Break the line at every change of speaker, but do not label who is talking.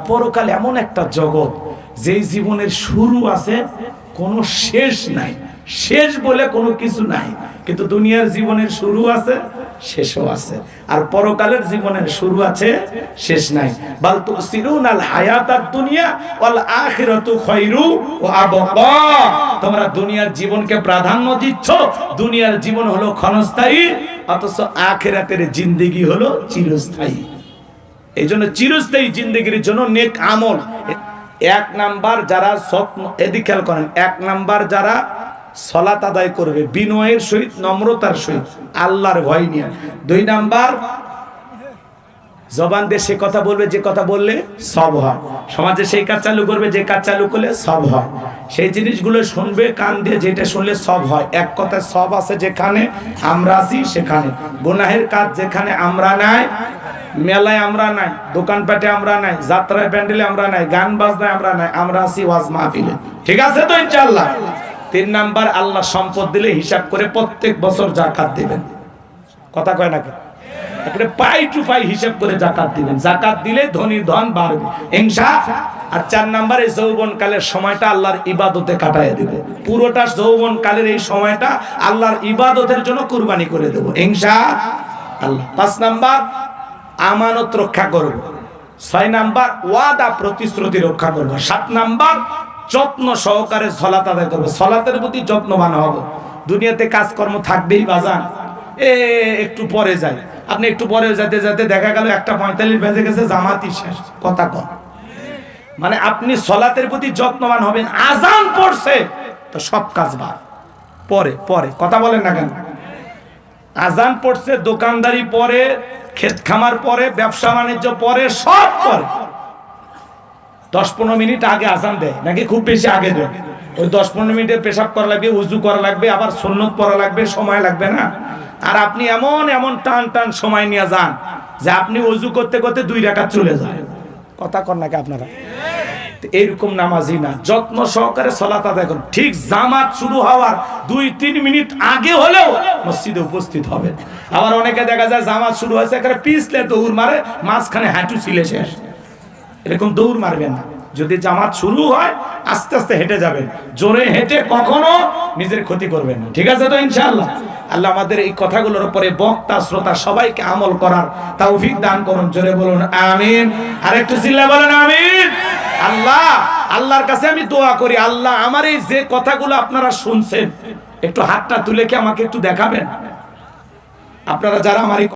পরকাল এমন একটা জগৎ যেই জীবনের শুরু আছে কোনো শেষ নাই, শেষ বলে কোনো কিছু নাই। কিন্তু দুনিয়ার জীবনের শুরু আছে, শেষও আছে। আর পরকালের জীবনের শুরু আছে, শেষ নাই। বাল তুসিরুনাল হায়াতাদ দুনিয়া ওয়াল আখিরাতু খায়রু ওয়া আবকা। তোমরা দুনিয়ার জীবনকে প্রাধান্য দিচ্ছ, দুনিয়ার জীবন হলো ক্ষণস্থায়ী, অথচ আখিরাতের জিন্দেগি হলো চিরস্থায়ী। এই জন্য চিরস্থায়ী জিন্দেগির জন্য নেক আমল। এক নাম্বার যারা এদিকে খেয়াল করেন, এক নাম্বার যারা সালাত আদায় করবে বিনয়ের সহিত, নম্রতার সহিত, আল্লাহর ভয় নিয়ে। দুই নাম্বার জবান দিয়ে সে কথা বলবে যে কথা বললে সব হয়, সমাজে সেই কাজ চালু করবে যে কাজ চালু করলে সব হয়, সেই জিনিসগুলো শুনবে কান দিয়ে যেটা শুনলে সব হয়। এক কথায় সব আছে যেখানে আমরা আছি সেখানে, গুনাহের কাজ যেখানে আমরা নাই, মেলায় আমরা নাই, দোকানপাটে আমরা নাই, যাত্রায় প্যান্ডেলে আমরা নাই, গান বাজনায় আমরা নাই, আমরা আছি ওয়াজ মাহফিলে। ঠিক আছে তো ইনশাআল্লাহ। তিন নাম্বার আল্লাহ সম্পদ দিলে হিসাব করে প্রত্যেক বছর জাকাত দিবেন। কথা কয় না কেন? আপনি পাই টু পাই হিসাব করে জাকাত দিবেন। জাকাত দিলে ধনীর ধন বাড়বে ইনশাআল্লাহ। আর চার নাম্বারে যৌবন কালের সময়টা আল্লাহর ইবাদতে কাটায় দেব। পুরোটা যৌবন কালের এই সময়টা আল্লাহর ইবাদতের জন্য কুরবানি করে দেব ইনশাআল্লাহ। পাঁচ নাম্বার আমানত রক্ষা করব। ছয় নাম্বার ওয়াদা প্রতিশ্রুতি রক্ষা করব। সাত নাম্বার যত্ন সহকারে সালাত আদায় করব, সালাতের প্রতি যত্নবান হব। দুনিয়াতে কাজকর্ম থাকবেই বাজান, একটু পরে যাই, আপনি একটু পরে যেতে যেতে দেখা গেল 1:45 বেজে গেছে, জামাতি শেষ। কথা কন, মানে আপনি সালাতের প্রতি যত্নবান হবেন। আজান পড়ছে তো সব কাজ বাদ, পরে পরে। কথা বলেন না কেন? আজান পড়ছে, দোকানদারি পরে, ক্ষেত খামার পরে, ব্যবসা বাণিজ্য পরে, সব পরে। 10-15 মিনিট আগে আজান দেয় নাকি খুব বেশি আগে দেয়? ওই 10-15 মিনিটে পেশাব করা লাগবে, উজু করা লাগবে, আবার সুন্নত পড়া লাগবে, সময় লাগবে না? আর আপনি এমন এমন টান টান সময় নিয়ে যান যে আপনি উজু করতে করতে 2 রাকাত চলে যায়। কথা কর নাকি আপনারা? এইরকম নামাজি না, যত্ন সহকারে সালাত আদায় করুন। ঠিক জামাত শুরু হওয়ার 2-3 মিনিট আগে হলেও মসজিদে উপস্থিত হবে। আবার অনেকে দেখা যায় জামাত শুরু হয়েছে এখানে পিছলে দৌড় মারে, মাঝখানে হাঁটু ছিলে শেষ। এরকম দৌড় মারবেন না। যদি জামাত শুরু হয় আস্তে আস্তে হেঁটে যাবেন, জোরে হেঁটে কখনো নিজের ক্ষতি করবেন না। ঠিক আছে তো ইনশাআল্লাহ। আল্লাহ আমাদের এই কথাগুলোর উপরে বক্তা শ্রোতা সবাইকে আমল করার তৌফিক দান করুন। জোরে বলুন আমিন। আর একটু চিল্লা বলেন আমিন। আল্লাহ, আল্লাহর কাছে আমি দোয়া করি, আল্লাহ আমার এই যে কথাগুলো আপনারা শুনছেন, একটু হাতটা তুলে কি আমাকে একটু দেখাবেন? আপনারা যারা আমার